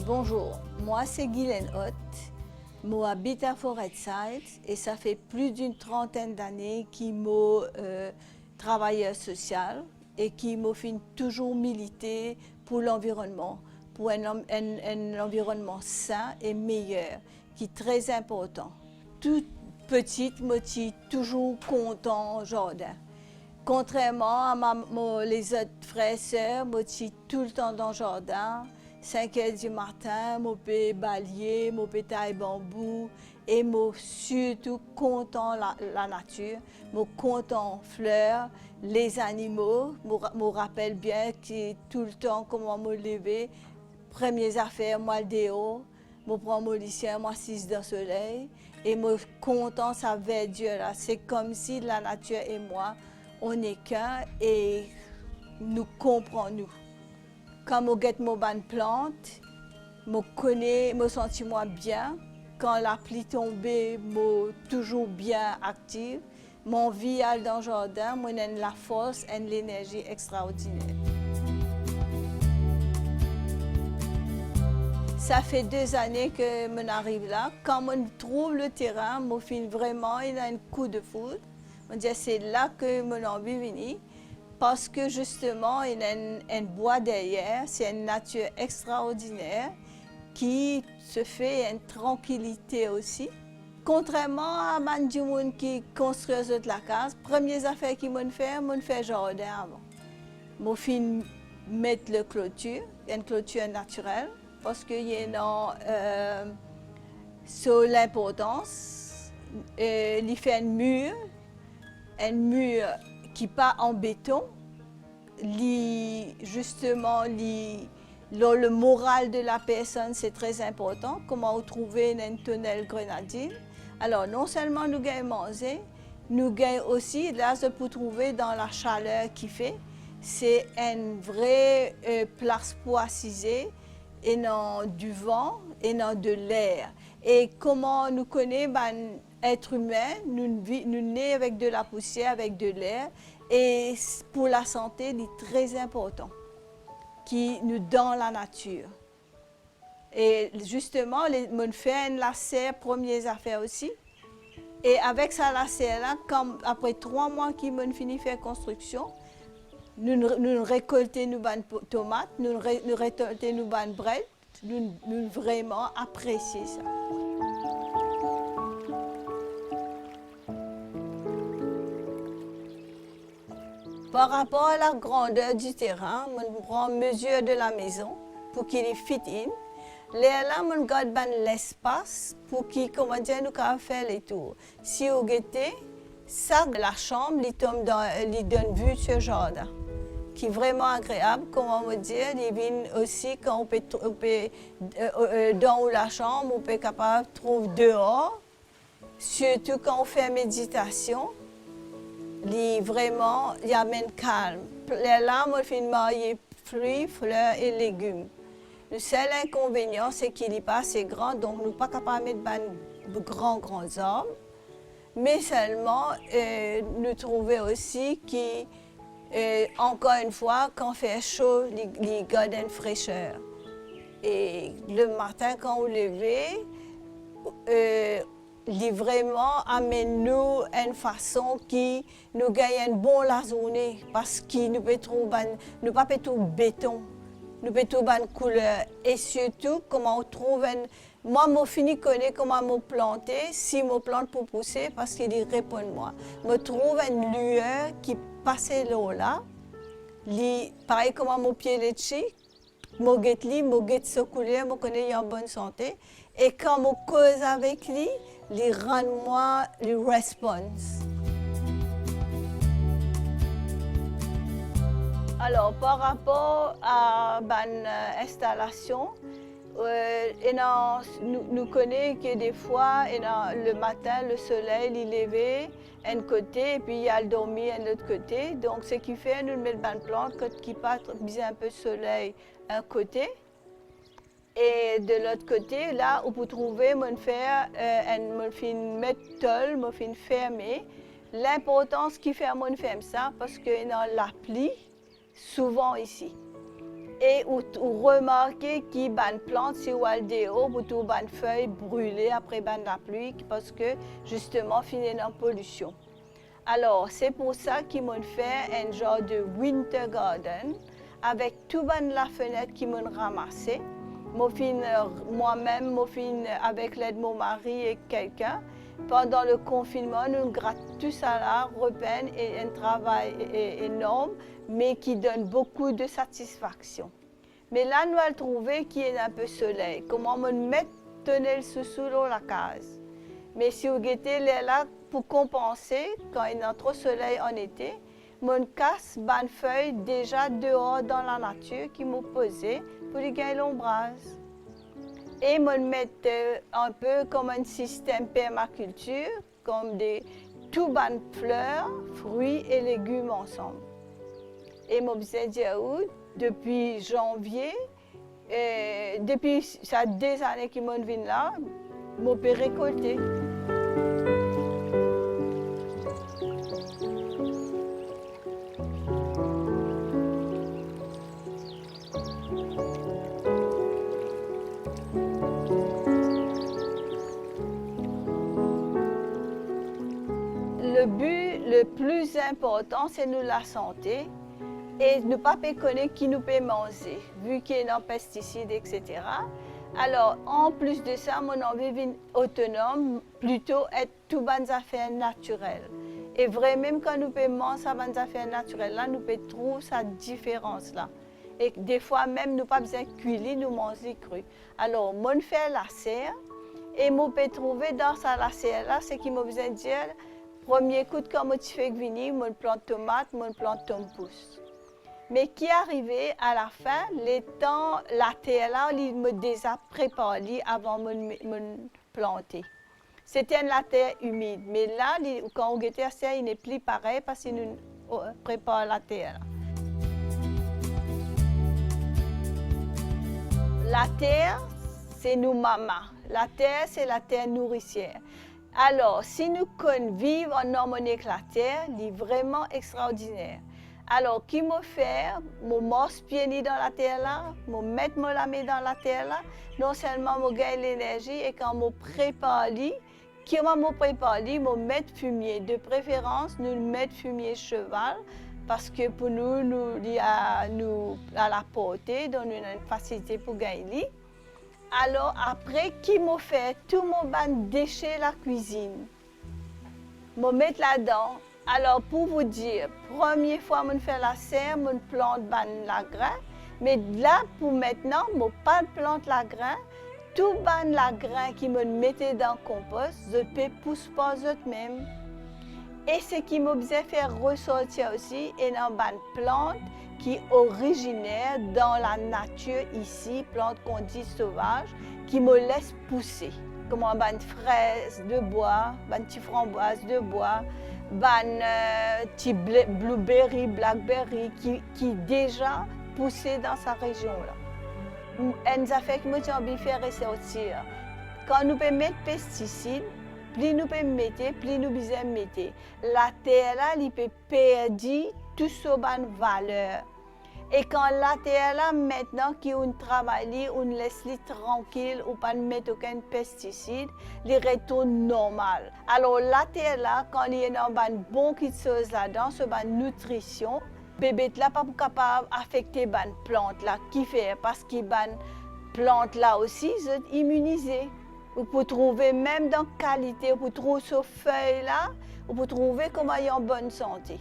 Bonjour, moi c'est Guylaine Hott. Moi habite à Forestside et ça fait plus d'une trentaine d'années que je travailleur social et qui me fait toujours militer pour l'environnement, pour un environnement sain et meilleur, qui est très important. Toute petite, moi je suis toujours content au jardin. Contrairement à les autres frères et sœurs, moi je suis tout le temps dans le jardin. 5 heures du matin, je peux balayer, je peux tailler bambou et je suis surtout content de la nature, je suis content des fleurs, les animaux, je me rappelle bien que tout le temps comment me lever, premières affaires, moi le déo, je prends mon lycée, moi 6 dans le soleil et je suis content de sa verdure là. C'est comme si la nature et moi, on n'est qu'un et nous comprenons. Quand je regarde mes plantes, je connais, je sens moi bien. Quand la pluie tombe, je suis toujours bien active. Mon vie dans le jardin, j'ai la force et l'énergie extraordinaire. Ça fait 2 années que je arrive là. Quand je trouve le terrain, je fais vraiment un coup de foudre. Je dis c'est là que je envie de venir. Parce que justement, il y a un bois derrière, c'est une nature extraordinaire qui se fait une tranquillité aussi. Contrairement à Mandjoumoun qui construit la case, les premières affaires qu'ils m'ont fait jardin avant. Je fais mettre la clôture, une clôture naturelle, parce qu'il y a sur l'importance, il fait un mur qui pas en béton, justement le moral de la personne c'est très important, comment trouver un tunnel grenadine. Alors non seulement nous gagnons manger, nous gagnons aussi là pour trouver dans la chaleur qu'il fait, c'est une vraie place pour assiser et non du vent et non de l'air. Et comment nous connaissons être humain, nous nés avec de la poussière, avec de l'air, et pour la santé, c'est très important, qui nous donne la nature. Et justement, on fait la serre, premières affaires aussi. Et avec ça, la serre-là, après 3 mois qu'ils ont fini de faire construction, nous récoltons nos tomates, nous récoltons nos bread, nous vraiment apprécions ça. Par rapport à la grandeur du terrain, on prend mesure de la maison pour qu'il fit in. Là, on garde l'espace pour qu'il nous faire les tours. Si vous guettez, ça, la chambre, il donne vue sur le jardin, qui est vraiment agréable, comment on dire. Il vient aussi quand on peut dans la chambre, on peut capable de trouver dehors, surtout quand on fait méditation. Vraiment, il y a un calme. Là, on fait marier fruits, fleurs et légumes. Le seul inconvénient, c'est qu'il n'est pas assez grand, donc nous ne sommes pas capables de mettre de grands arbres. Mais seulement, nous trouvons aussi qu'encore une fois, quand il fait chaud, il garde une fraîcheur. Et le matin, quand on levez, il vraiment amène-nous une façon qui nous gagne une bonne la journée parce que nous ne pas tout béton, nous pouvons tout bonne couleur et surtout comment on trouve moi je finis de connaître comment me planter si me plante pour pousser parce qu'il répond moi. Je trouve une lueur qui passe là, pareil comme mon pied léché, je guette sa couleur, je connais en bonne santé et quand je cause avec lui, il rend moi le response. Alors, par rapport à l'installation, nous connaissons que des fois, le matin, le soleil il levé un côté et puis il y a le dormir un autre côté. Donc, ce qui fait, nous mettons une plante qui passe bien un peu de soleil un côté. Et de l'autre côté, là, on peut trouver, on fait une méthode, on fait une fermée. L'importance qui fait on fait ça, parce que dans la pluie, souvent ici. Et ou remarquer qui ban plante si ou al dehors pour tout ban feuilles brûlées après ban la pluie parce que justement finit dans pollution. Alors c'est pour ça qu'ils m'ont fait un genre de winter garden avec tout ban la fenêtre qui m'ont ramassé. Moi-même, avec l'aide de mon mari et quelqu'un, pendant le confinement, nous grattons tout ça là, repeignons et un travail énorme, mais qui donne beaucoup de satisfaction. Mais là, nous avons trouvé qu'il y a un peu de soleil. Comment me mettre tenir sous dans la case. Mais si vous guettez là, pour compenser, quand il y a trop de soleil en été, mon casse ban feuille déjà dehors dans la nature qui m'ont posé pour gagner l'ombrage. Et me mettre un peu comme un système permaculture, comme des tout ban fleurs, fruits et légumes ensemble. Et mon depuis janvier, depuis ça des années que je viens là, je peux récolter. Le but le plus important, c'est nous la santé et ne pas connaître qui nous peut manger, vu qu'il y a des pesticides, etc. Alors, en plus de ça, mon envie d'être autonome, plutôt être tout bonnes affaires naturelles. Et vraiment, même quand nous pouvons manger ces bonnes affaires naturelles, là, nous pouvons trouver cette différence-là. Et des fois, même, nous pas besoin de cuire, nous manger cru. Alors, mon fait la serre, et je peux trouver dans sa la serre-là, ce qui m'a besoin de dire, premier coup de quand je fais venir, je plante tomate, je plante tomate pousse. Mais qui est arrivé à la fin, la terre là, il me déjà préparé avant de me planter. C'était la terre humide, mais là, quand on était à ça, il n'est plus pareil parce qu'il nous prépare la terre. La terre, c'est nous maman. La terre, c'est la terre nourricière. Alors, si nous vivons en harmonie avec la terre, c'est vraiment extraordinaire. Alors, qui me fait, me morce pied dans la terre là, me mettre la main dans la terre là, non seulement me gagne l'énergie et quand me prépare me prépare me mettre fumier. De préférence, nous mettre fumier cheval parce que pour nous à la portée, donc nous avons une facilité pour gagner. Alors après, qui me fait tout mon déchet la cuisine, me mettre là-dedans. Alors, pour vous dire, première fois que je fais la serre, je plante la grain. Mais là, pour maintenant, je ne pas plante la grain. Tout la grain qui me mettait dans le compost, je ne pousse pas eux-mêmes. Et ce qui m'a besoin de faire ressortir aussi, est une plante qui est originaire dans la nature ici, plante qu'on dit sauvage, qui me laisse pousser. Comme une fraise de bois, une petite framboise de bois, petit blueberry, blackberry qui déjà poussé dans sa région là. Et ça fait que moi j'ai envie de faire ressortir. Quand nous pouvons mettre pesticides, plus nous pouvons mettre, plus nous besoin mettre. La terre là, elle peut perdre toute sa valeur. Et quand la terre là maintenant qui on travaille, on laisse tranquille ou pas mettre aucun pesticide, il retourne normal. Alors la terre là, quand il y a une bonne chose là-dedans, c'est une nutrition, bébé là pas capable d'affecter les plantes là qui fait parce que les plantes là aussi sont immunisées. Vous pouvez trouver même dans la qualité, vous pouvez trouver ces feuilles là, vous pouvez trouver comment il est en bonne santé.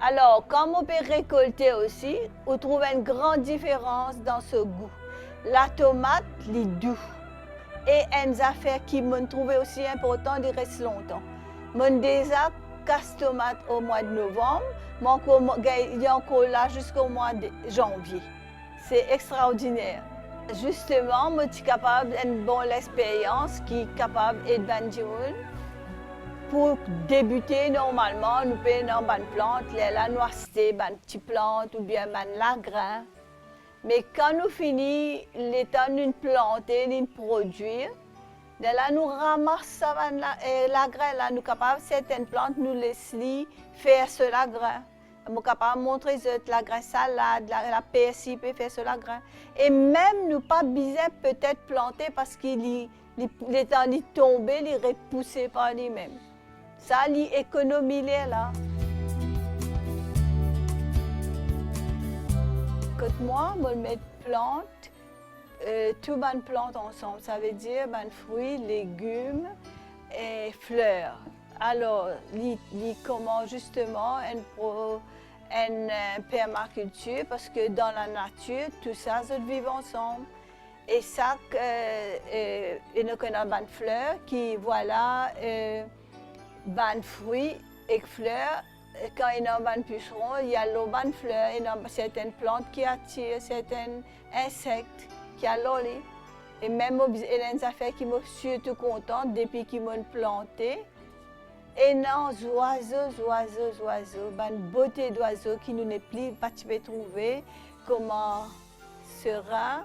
Alors, quand on peut récolter aussi, on trouve une grande différence dans ce goût. La tomate, elle est douce. Et une affaire qui me trouve aussi important, de rester longtemps. Mon déjà casse tomate au mois de novembre, il y a encore là jusqu'au mois de janvier. C'est extraordinaire. Justement, je suis capable d'une bonne expérience qui est capable d'être pour débuter normalement, nous pouvons dans une plante, la noisette, une petite plante ou bien la grain. Mais quand nous finissons l'état d'une plante et d'une produire, là nous ramassons la grain, là nous sommes capables certaines plantes nous laisser faire ce la grain. Je suis capable de montrer la graine salade, la PSI peut faire sur la graine. Et même nous pas besoin peut-être planter parce qu'il est tombé, il est repoussé par lui-même. Ça, l'économie est là. Quand moi, je mets plante, tout les plantes ensemble. Ça veut dire fruits, légumes et fleurs. Alors, il commence justement une permaculture parce que dans la nature, tout ça, ça vit ensemble. Et ça, il y a des fleurs qui, voilà, des fruits et fleurs. Quand il y a des pucerons, il y a des fleurs, il y a certaines plantes qui attirent, certains insectes qui attirent. Et même, il y a des affaires qui me surtout contente depuis qu'ils m'ont planté. Et non, oiseaux, une beauté d'oiseaux qui nous n'est plus pas trouver, comment serein,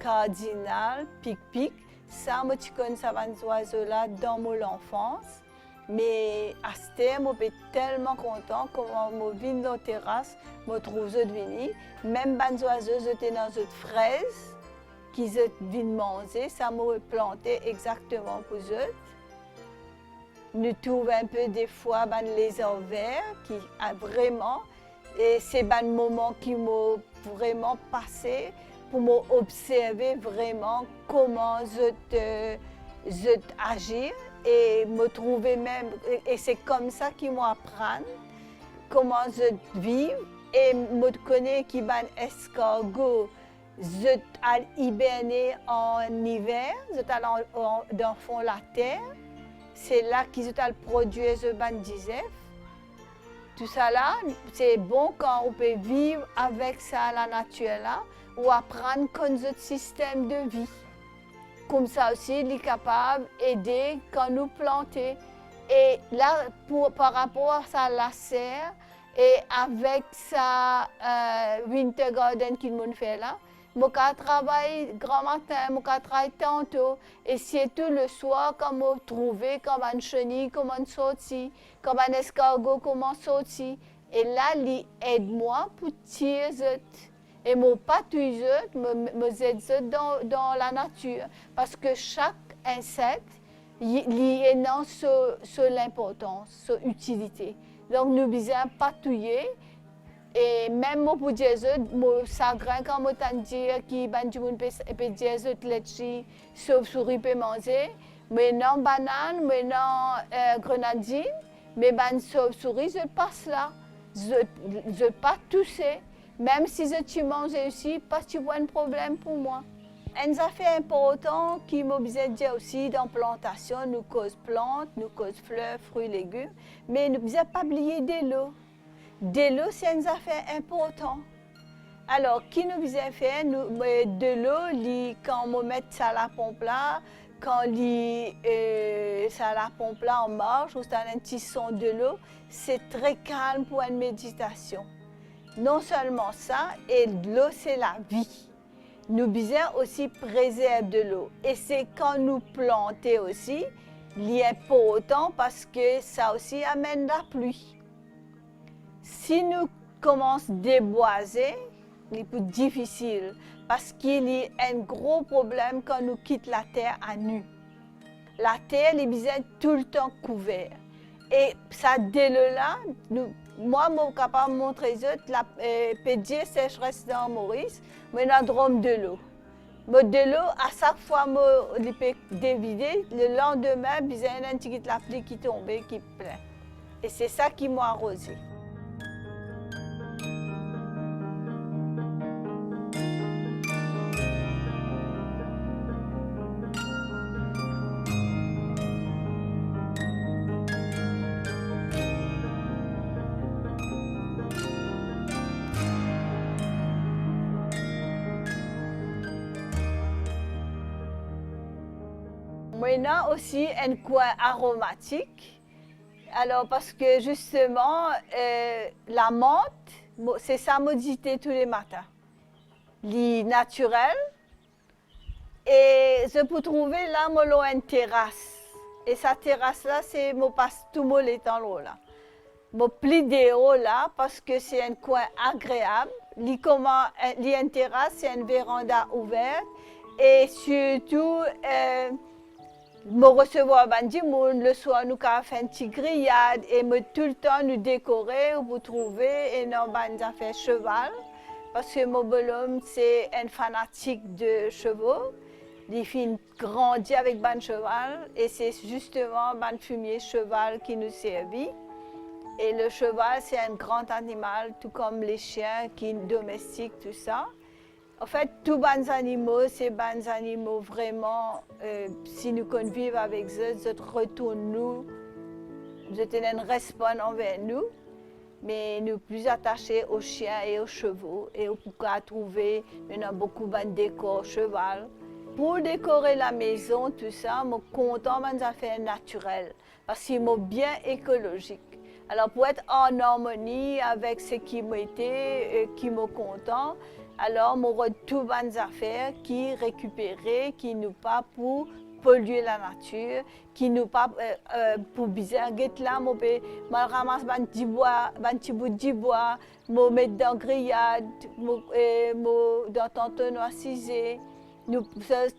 cardinal, pic-pic. Ça, moi, je connais ces oiseaux-là dans mon enfance. Mais à ce terme, je suis tellement content comment je viens dans la terrasse, je trouve eux venir. Même les oiseaux étaient dans une fraise qu'ils viennent manger, ça m'a planté exactement pour eux. Nous trouvons un peu des fois les lézards verts qui a vraiment, et c'est un moment qui m'a vraiment passé pour m'observer vraiment comment je agir et me trouver même, et c'est comme ça qu'ils m'apprennent comment je vis et me connais qui ban escargot, je hiberner en hiver, je dans le fond de la terre. C'est là qu'ils ont produit ce bandisef. Tout ça là, c'est bon quand on peut vivre avec ça la nature là, ou apprendre comme notre système de vie. Comme ça aussi, il est capable d'aider quand nous plantons. Et là, par rapport à ça, la serre, et avec ça, Winter Garden qu'il m'a fait là, je travaille grand matin, je travaille tantôt, et c'est tout le soir comme je trouve, comme une chenille, comme un sorti, comme un escargot, comment sorti. Et là, il aide-moi pour tirer et mon patouille me aide dans la nature. Parce que chaque insecte, il est dans sur l'importance, sur l'utilité. Donc, nous devons patouiller. Et même pour dire mon chagrin quand je dis que tu peux dire que chauve-souris peut manger, mais non banane, mais non grenadine, mais chauve-souris je passe là, je pas toucher. Même si tu manges aussi, pas tu vois un problème pour moi. Une affaire importante qui m'a besoin de dire aussi dans la plantation, nous cause plantes, nous cause fleurs, fruits, légumes, mais nous ne devons pas oublier de l'eau. De l'eau, c'est une affaire importante. Alors, qui nous faisait faire de l'eau, quand on met ça à la pompe là, quand ça à la pompe là en marche, ou dans un petit son de l'eau, c'est très calme pour une méditation. Non seulement ça, et l'eau, c'est la vie. Nous devons aussi préserver de l'eau. Et c'est quand nous plantons aussi, il est important parce que ça aussi amène la pluie. Si nous commençons à déboiser, c'est plus difficile parce qu'il y a un gros problème quand nous quittons la terre à nu. La terre est tout le temps couverte. Et ça, dès là, moi, je suis capable de montrer la pédier sécheresse dans Maurice, mais dans le drôme de l'eau. Mais de l'eau, à chaque fois que je peux dévider, le lendemain, il y a un petit la pluie qui tombe, qui pleut. Et c'est ça qui m'a arrosé. Maintenant aussi un coin aromatique. Alors parce que justement la menthe, c'est sa modité tous les matins. Elle naturelle. Et je peux trouver là une terrasse. Et sa terrasse là, c'est mon passe tout mon temps là. Mon pli de haut là, parce que c'est un coin agréable. Une terrasse, c'est une véranda ouverte. Et surtout, me recevoir du monde, le soir, nous avons fait une petite grillade et tout le temps nous décorer, vous trouver, et nous avons fait cheval. Parce que mon bonhomme, c'est un fanatique de chevaux. Il fait grandir avec ban cheval et c'est justement ban fumier cheval qui nous servit. Et le cheval, c'est un grand animal, tout comme les chiens qui domestiquent, tout ça. En fait, tous les animaux, c'est des animaux vraiment, si nous convivons avec eux, ils retournent nous, ils ont un respect envers nous, mais nous sommes plus attachés aux chiens et aux chevaux. Et on peut trouver maintenant beaucoup de décors cheval. Pour décorer la maison, tout ça, je suis content des affaires naturelles, parce qu'ils sont bien écologiques. Alors, pour être en harmonie avec ce qui m'a été, qui m'a content, alors on retrouve des affaires qui récupérées, qui nous pas pour polluer la nature, qui nous pas pour bizarre. Là, je ramasse un petit bout de bois, je mets dans la grillade, dans tontonnoir cisé.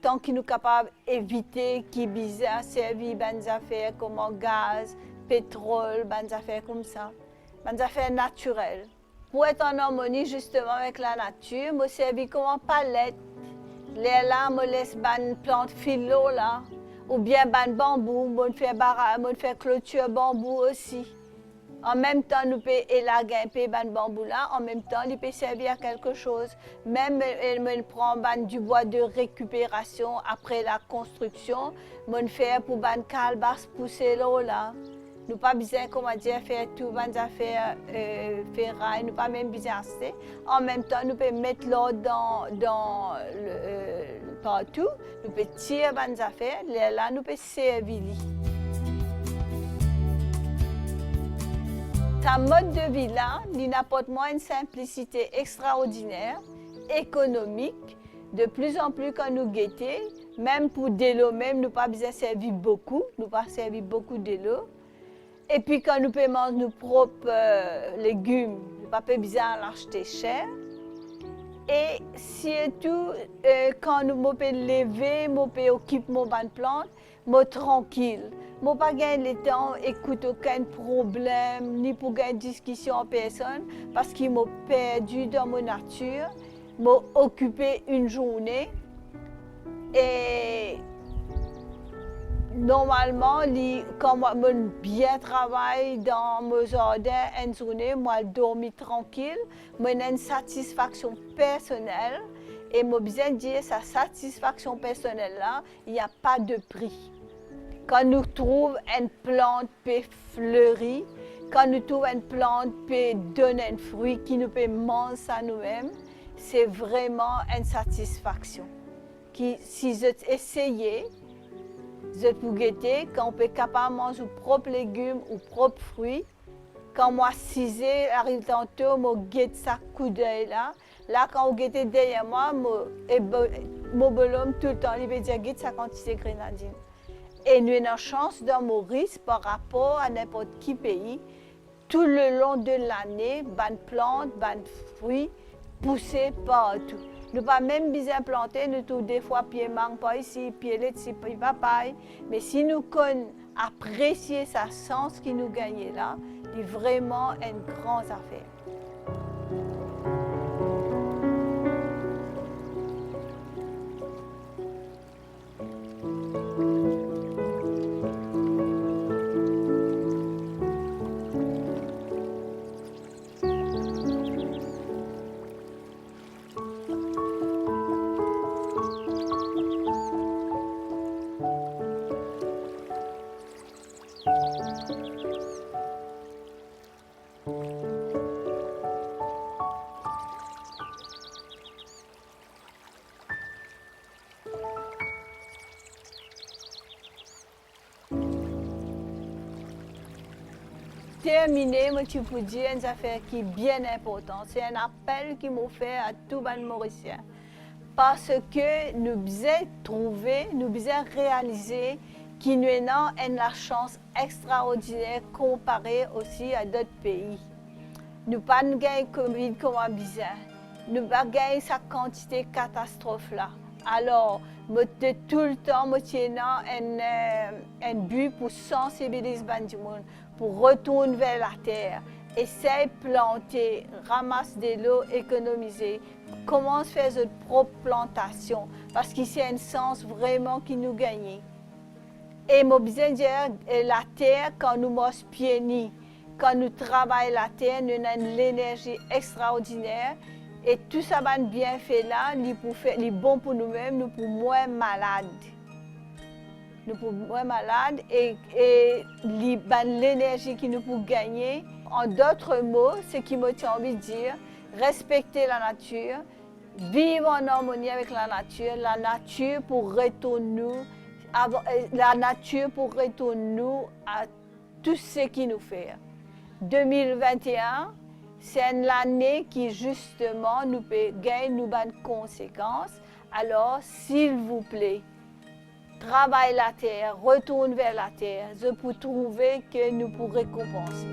Tant qu'ils nous capables d'éviter qui bizarre servir des affaires comme gaz, pétrole, des affaires comme ça, des affaires naturelles. Pour être en harmonie justement avec la nature, je servis comme une palette. Là, je laisse des plantes philo là, ou bien des bambous, je fais clôture bambou aussi. En même temps, nous pouvons élaguer des bambous là, en même temps, il peut servir à quelque chose. Même, je prends du bois de récupération après la construction, je fais pour des calebasses pousser là. Nous pas besoin, comment dire, faire tout les affaires ferraille, nous pas même besoin acheter. En même temps, nous pouvons mettre l'eau partout, nous pouvons tirer les affaires, là, nous pouvons servir. Ta mode de vie là, il apporte moi une simplicité extraordinaire, économique, de plus en plus quand nous guettons, même pour de l'eau, même nous pas besoin de servir beaucoup, nous pas servir beaucoup de l'eau. Et puis quand nous pouvons manger nos propres légumes, nous pas besoin d'acheter cher. Et surtout, quand nous pouvons lever, nous pouvons occuper nos plantes, nous sommes tranquilles. Nous pas gagner le temps d'écouter aucun problème, ni pour gagner discussion en personne, parce qu'ils m'ont perdu dans mon nature, m'ont occupé une journée. Et normalement, quand moi bien travaille dans mon jardin une journée, moi dormir tranquille, moi j'ai une satisfaction personnelle et moi bien dire sa satisfaction personnelle là, il n'y a pas de prix. Quand nous trouvons une plante peut fleurir, quand nous trouvons une plante peut donner un fruit qui nous peut manger à nous-mêmes, c'est vraiment une satisfaction. Si vous essayez, je peux guetter, quand on peut capable manger nos propres légumes ou propres fruits. Quand moi, 6 heures, arrive tantôt, je guette ça coup d'œil là. Là, quand on guette derrière moi, mon bonhomme tout le temps, il veut dire guette ça quantité de grenadine. Et nous avons une chance dans Maurice par rapport à n'importe quel pays. Tout le long de l'année, des plantes, des fruits poussent partout. Nous pas même bien planter, nous tous des fois pieds manque pas ici, pieds là ici, pieds papaye. Mais si nous connaissons apprécier sa sens qui nous gagne là, c'est vraiment une grande affaire. Terminé, moi, tu peux dire une affaire qui est bien importante. C'est un appel qui m'a fait à tous les Mauriciens. Parce que nous devons trouver, nous devons réaliser qui nous avons la chance extraordinaire comparée aussi à d'autres pays. Nous pas gagné Covid comme un bizarre. Nous pas gagné sa quantité de catastrophes là. Alors, de tout le temps, nous avons un but pour sensibiliser les gens, pour retourner vers la terre. Essaye de planter, ramasse de l'eau, économiser, commence à faire notre propre plantation, parce que c'est un sens vraiment qui nous gagne. Et je besoin dire, la terre, quand nous marchons pieds nus, quand nous travaillons la terre, nous avons l'énergie extraordinaire. Et tout ça va bien fait là, c'est bon pour nous-mêmes, nous pour moins malades. Nous pour moins malades et l'énergie que nous pouvons gagner. En d'autres mots, ce qui m'a envie de dire, respecter la nature, vivre en harmonie avec la nature pour retourner nous, à tout ce qui nous fait. 2021, c'est l'année qui justement nous peut gagner nous bonnes conséquences. Alors, s'il vous plaît, travaille la terre, retourne vers la terre, je peux trouver que nous pourrons récompenser.